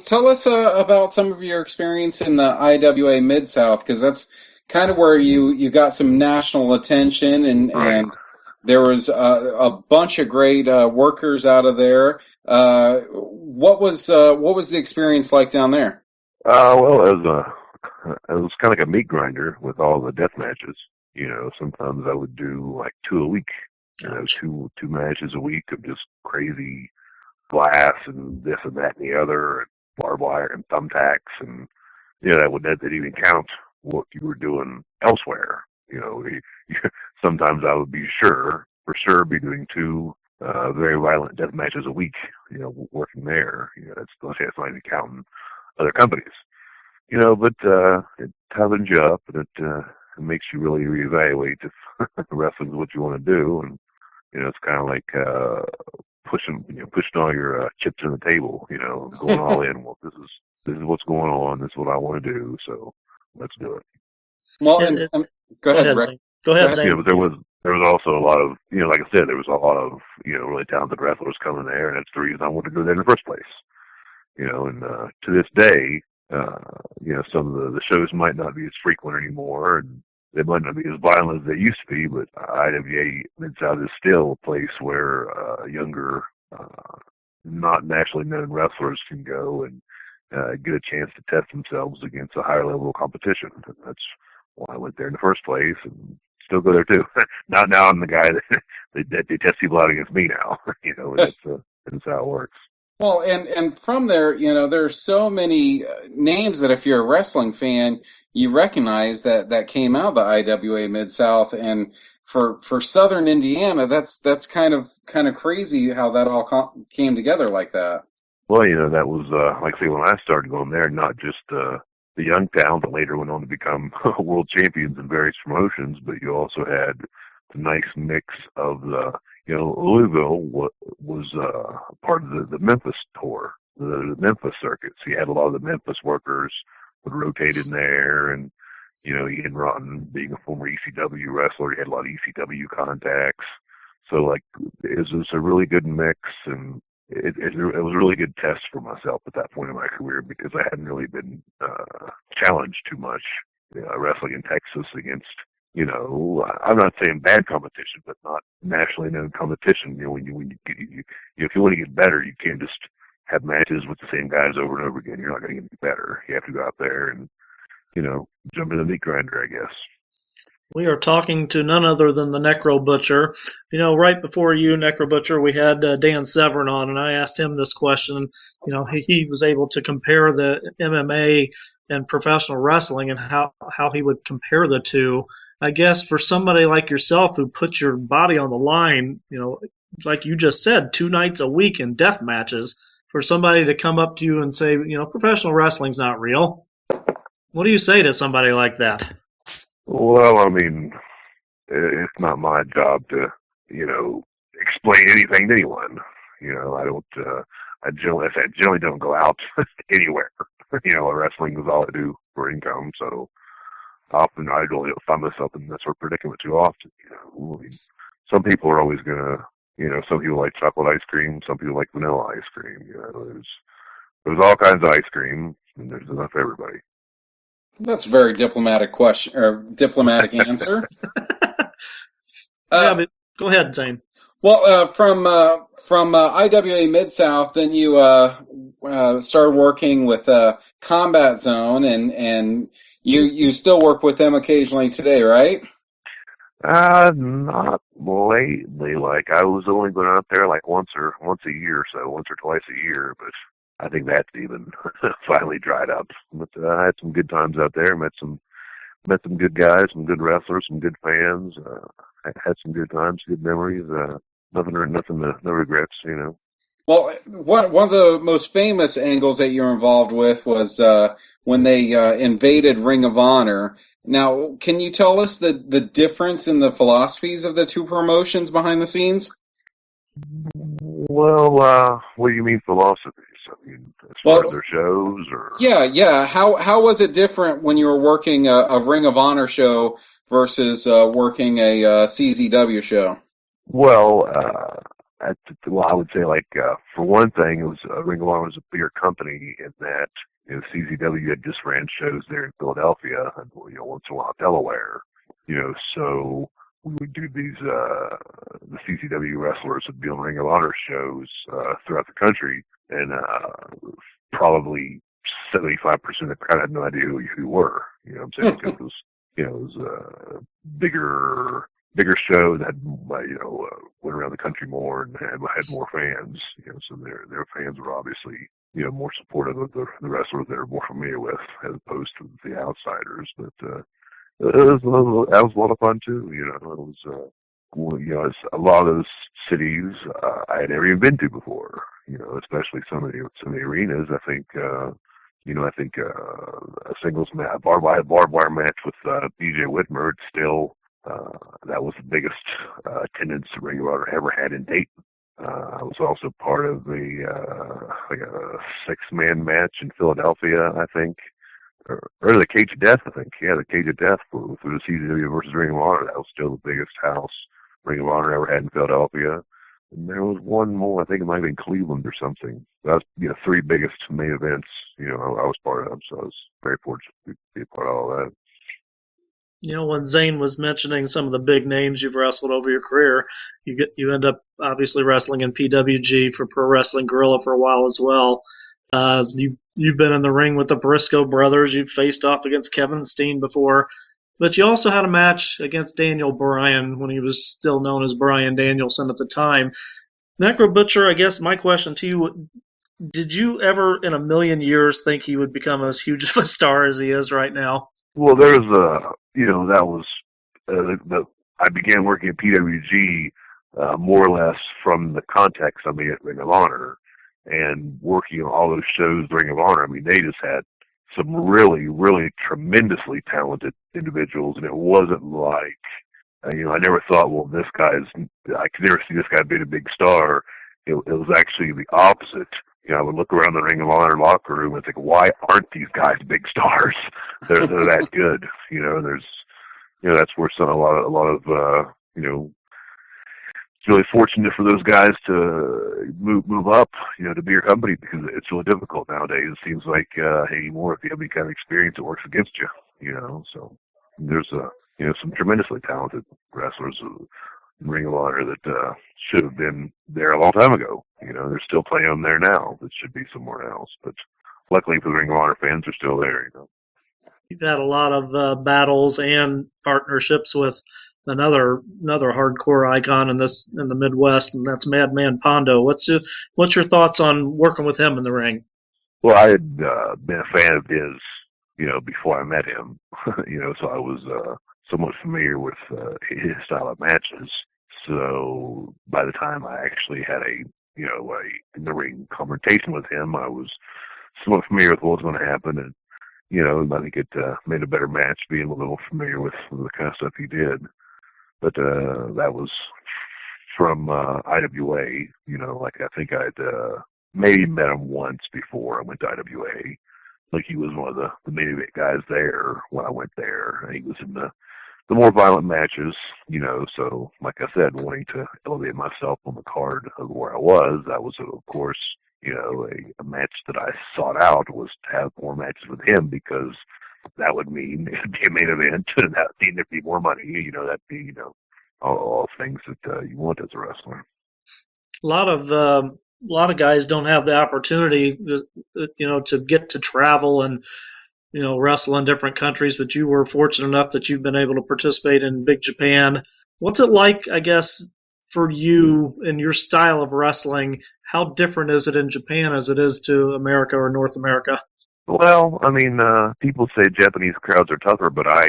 Tell us about some of your experience in the IWA Mid-South, because that's kind of where you got some national attention, Right. and there was a bunch of great workers out of there. What was the experience like down there? Well, it was kind of like a meat grinder with all the death matches. Sometimes I would do like two a week. Ouch. Two matches a week of just crazy glass and this and that and the other, and barbed wire and thumbtacks, and that didn't even count what you were doing elsewhere. You know, sometimes I would be for sure, be doing two very violent death matches a week. Working there. That's not even counting other companies. But it toughens you up, and it makes you really reevaluate if wrestling's what you want to do, and it's kind of like pushing all your chips on the table, going all in. Well, this is what's going on. This is what I want to do. So let's do it. Well, It, and it, go go ahead, ahead, Rick. Zane. Go Go ahead, ahead. Zane. But there was also a lot of, like I said, there was a lot of really talented wrestlers coming there, and that's the reason I wanted to go there in the first place. And to this day, some of the shows might not be as frequent anymore, and they might not be as violent as they used to be, but IWA Mid-South is still a place where younger, not nationally known wrestlers can go and get a chance to test themselves against a higher level of competition. And that's why I went there in the first place, and still go there too. Not now I'm the guy that they test people out against me now. That's how it works. Well, and from there, there's so many names that if you're a wrestling fan, you recognize that came out of the IWA Mid South, and for Southern Indiana, that's kind of crazy how that all came together like that. Well, that was, like I say, when I started going there, not just the young talent that later went on to become world champions in various promotions, but you also had a nice mix of Louisville was part of the Memphis tour, the Memphis circuit. So you had a lot of the Memphis workers would rotate in there, and Ian Rotten being a former ECW wrestler, he had a lot of ECW contacts. So like it was a really good mix, and it was a really good test for myself at that point in my career, because I hadn't really been challenged too much wrestling in Texas against, I'm not saying bad competition, but not nationally known competition. If you want to get better, you can't just have matches with the same guys over and over again. You're not going to get better. You have to go out there and jump in the meat grinder, I guess. We are talking to none other than the Necro Butcher. Right before you, Necro Butcher, we had Dan Severn on, and I asked him this question. He was able to compare the MMA and professional wrestling and how he would compare the two. I guess for somebody like yourself who puts your body on the line, like you just said, 2 nights a week in death matches, for somebody to come up to you and say, professional wrestling's not real. What do you say to somebody like that? Well, I mean, it's not my job to, explain anything to anyone. I don't, I generally don't go out anywhere. Wrestling is all I do for income, so often I don't find myself in that sort of predicament too often. I mean, some people are always gonna, some people like chocolate ice cream, some people like vanilla ice cream. There's all kinds of ice cream, and there's enough for everybody. That's a very diplomatic question or diplomatic answer. Yeah, but go ahead, Zane. Well, from IWA Mid South, then you started working with Combat Zone, and you still work with them occasionally today, right? Not lately. Like I was only going out there like once a year, so once or twice a year. But I think that's even finally dried up. But I had some good times out there. Met some good guys, some good wrestlers, some good fans. Had some good times, good memories. No regrets. Well, one of the most famous angles that you're involved with was when they invaded Ring of Honor. Now, can you tell us the difference in the philosophies of the two promotions behind the scenes? Well, what do you mean philosophies? I mean, as far as their shows, or yeah. How was it different when you were working a Ring of Honor show versus working a CZW show? Well, I would say, like, for one thing, it was Ring of Honor was a bigger company in that, CZW had just ran shows there in Philadelphia and, once in a while Delaware, so we would do these, the CZW wrestlers would be on Ring of Honor shows, throughout the country, and, probably 75% of the crowd had no idea who you were, what I'm saying? Because it was a bigger show that went around the country more and had more fans. So their fans were obviously more supportive of the wrestlers they're more familiar with as opposed to the outsiders. But that was a lot of fun too. It was it's a lot of those cities I had never even been to before. Especially some of the arenas. I think. I think a singles match, a barbed wire match with BJ Whitmer. It's still that was the biggest attendance the Ring of Honor ever had in Dayton. I was also part of like a 6-man match in Philadelphia, I think, or the Cage of Death. I think, the Cage of Death for the CZW versus Ring of Honor. That was still the biggest house Ring of Honor ever had in Philadelphia. And there was one more, I think it might have been Cleveland or something. That was 3 biggest main events, I was part of them, so I was very fortunate to be a part of all that. When Zane was mentioning some of the big names you've wrestled over your career, you end up obviously wrestling in PWG for Pro Wrestling Guerrilla for a while as well. You've been in the ring with the Briscoe brothers. You've faced off against Kevin Steen before. But you also had a match against Daniel Bryan when he was still known as Bryan Danielson at the time. Necro Butcher, I guess my question to you, did you ever in a million years think he would become as huge of a star as he is right now? Well, there's that was, I began working at PWG more or less from the context of me at Ring of Honor and working on all those shows Ring of Honor. I mean, they just had some really, really tremendously talented individuals, and it wasn't like, I never thought, well, I could never see this guy being a big star. It was actually the opposite. I would look around the Ring of Honor locker room and think, why aren't these guys big stars? They're that good. There's, that's where a lot of it's really fortunate for those guys to move up, to bigger company, because it's really difficult nowadays. It seems like anymore, if you have any kind of experience, it works against you. So there's some tremendously talented wrestlers in Ring of Honor that should have been there a long time ago. There's still plenty of them there now that should be somewhere else. But luckily for the Ring of Honor fans, they're still there. You've had a lot of battles and partnerships with another hardcore icon in the Midwest, and that's Madman Pondo. What's your thoughts on working with him in the ring? Well, I had been a fan of his, before I met him, so I was somewhat familiar with his style of matches. So by the time I actually had a in the ring confrontation with him, I was somewhat familiar with what was going to happen, and I think it made a better match being a little familiar with the kind of stuff he did. But that was from IWA. Like I think I'd maybe met him once before I went to IWA. Like he was one of the main event guys there when I went there. And he was in the more violent matches, so like I said, wanting to elevate myself on the card of where I was, that was, of course, a match that I sought out was to have more matches with him, because that would mean it'd be a main event, and that would mean there'd be more money, that'd be, all things that you want as a wrestler. A lot of guys don't have the opportunity, to get to travel and, wrestle in different countries, but you were fortunate enough that you've been able to participate in Big Japan. What's it like, I guess, for you and your style of wrestling? How different is it in Japan as it is to America or North America? Well, I mean, people say Japanese crowds are tougher, but I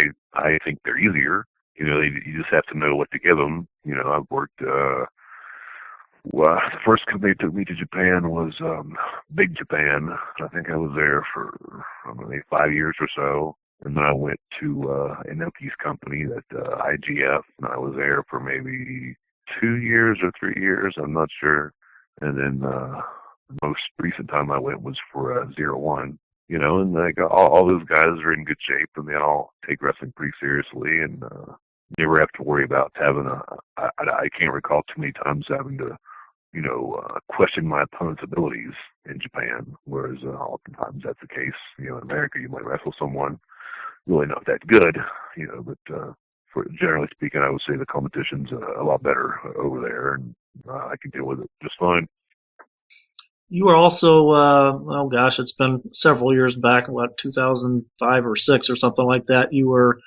think they're easier. You just have to know what to give them. I've worked, the first company that took me to Japan was Big Japan. I think I was there for, 5 years or so. And then I went to an Noki's company, that IGF, and I was there for maybe 2 years or 3 years, I'm not sure. And then the most recent time I went was for 01. And like all those guys are in good shape, and they all take wrestling pretty seriously, and never have to worry about having I can't recall too many times having to question my opponent's abilities in Japan, whereas oftentimes that's the case. In America, you might wrestle someone really not that good, but for generally speaking, I would say the competition's a lot better over there, and I can deal with it just fine. You were also, it's been several years back, 2005 or 6 or something like that. You were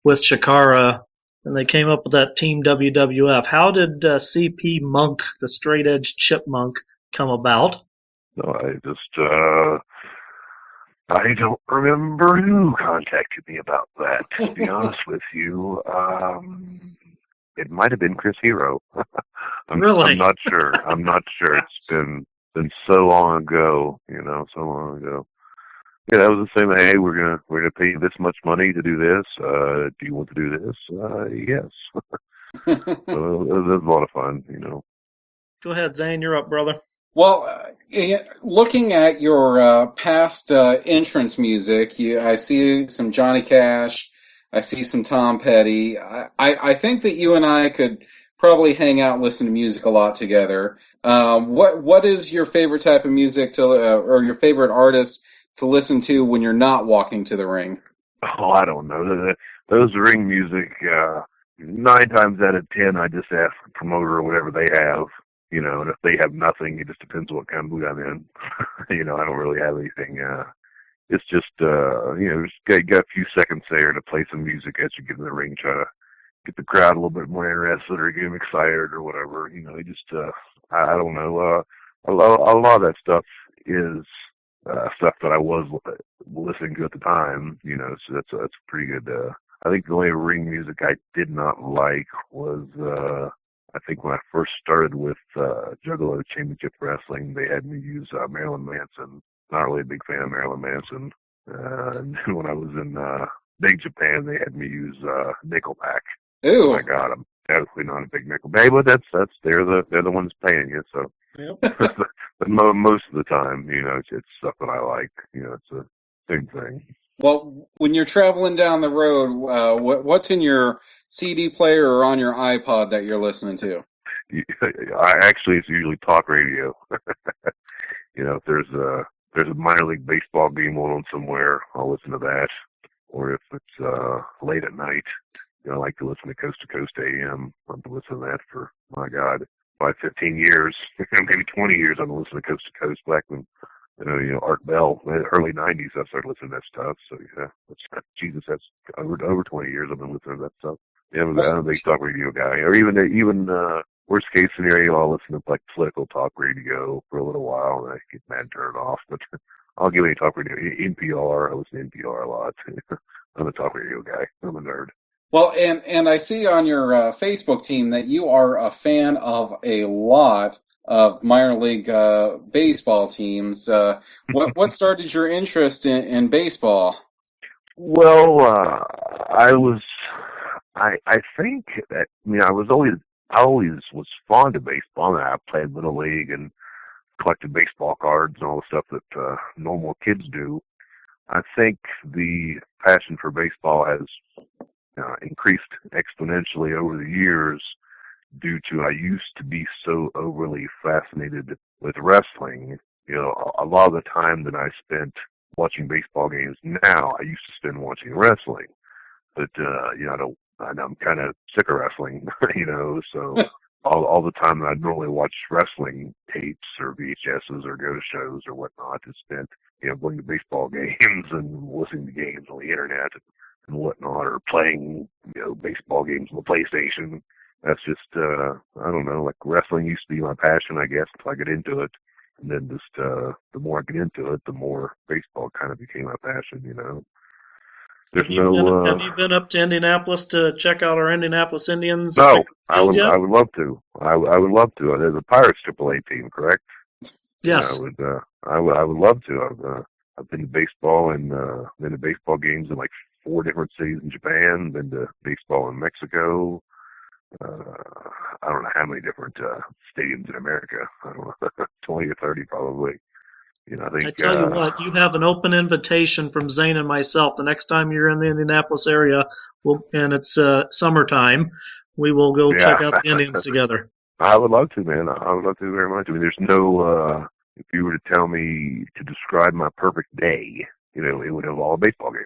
with Chikara, and they came up with that Team WWF. How did CP Monk, the straight edge chipmunk, come about? No, I don't remember who contacted me about that, to be honest with you. It might have been Chris Hero. Really? I'm not sure. It's been so long ago, so long ago. Yeah, that was the same. Hey, we're gonna pay you this much money to do this. Do you want to do this? Yes. So it was a lot of fun, Go ahead, Zane. You're up, brother. Well, looking at your past entrance music, I see some Johnny Cash, I see some Tom Petty. I think that you and I could probably hang out and listen to music a lot together. What is your favorite type of music or your favorite artist to listen to when you're not walking to the ring? Oh, I don't know. Those ring music, 9 times out of 10, I just ask the promoter or whatever they have. And if they have nothing, it just depends what kind of mood I'm in. I don't really have anything. It's just, just got a few seconds there to play some music as you get in the ring, try to get the crowd a little bit more interested or get them excited or whatever. I don't know. A lot of that stuff is stuff that I was listening to at the time. So that's pretty good. I think the only ring music I did not like was. I think when I first started with Juggalo Championship Wrestling, they had me use Marilyn Manson. Not really a big fan of Marilyn Manson. And then when I was in Big Japan, they had me use Nickelback. Ooh. Oh my God, I'm definitely not a big Nickelback, but that's they're the ones paying you. So, Yep. but most of the time, it's stuff that I like. It's a big thing. Well, when you're traveling down the road, what's in your CD player or on your iPod that you're listening to? It's usually talk radio. If there's a minor league baseball game on somewhere, I'll listen to that. Or if it's late at night, I like to listen to Coast AM. I've been listening to that for, my God, probably 15 years, maybe 20 years. I've been listening to Coast back when. Art Bell, early 90s, I started listening to that stuff. So, that's over 20 years I've been listening to that stuff. Yeah, I'm a big talk radio guy. Or even worst case scenario, I'll listen to, political talk radio for a little while, and I get mad and turn it off. But I'll give any talk radio. NPR, I listen to NPR a lot. I'm a talk radio guy. I'm a nerd. Well, and I see on your Facebook team that you are a fan of a lot of minor league baseball teams. What started your interest in baseball? Well, I think that I always was fond of baseball. I played little league and collected baseball cards and all the stuff that normal kids do. I think the passion for baseball has increased exponentially over the years due to I used to be so overly fascinated with wrestling. A lot of the time that I spent watching baseball games now, I used to spend watching wrestling. But, I'm kind of sick of wrestling, so all the time that I'd normally watch wrestling tapes or VHSs or go to shows or whatnot is spent, going to baseball games and listening to games on the internet and whatnot, or playing, baseball games on the PlayStation. That's just, I don't know, wrestling used to be my passion, I guess, until I get into it. And then just, the more I get into it, the more baseball kind of became my passion, There's have you been up to Indianapolis to check out our Indianapolis Indians? No, I would love to. I would love to. There's a Pirates AAA team, correct? Yes. I would love to. I've been to baseball and been to baseball games in 4 different cities in Japan. Been to baseball in Mexico. I don't know how many different stadiums in America. I don't know, 20 or 30 probably. I tell you what, you have an open invitation from Zane and myself. The next time you're in the Indianapolis area, and it's summertime, we will go check out the Indians together. I would love to, man. I would love to very much. I mean, there's no, if you were to tell me to describe my perfect day, it would involve a baseball game.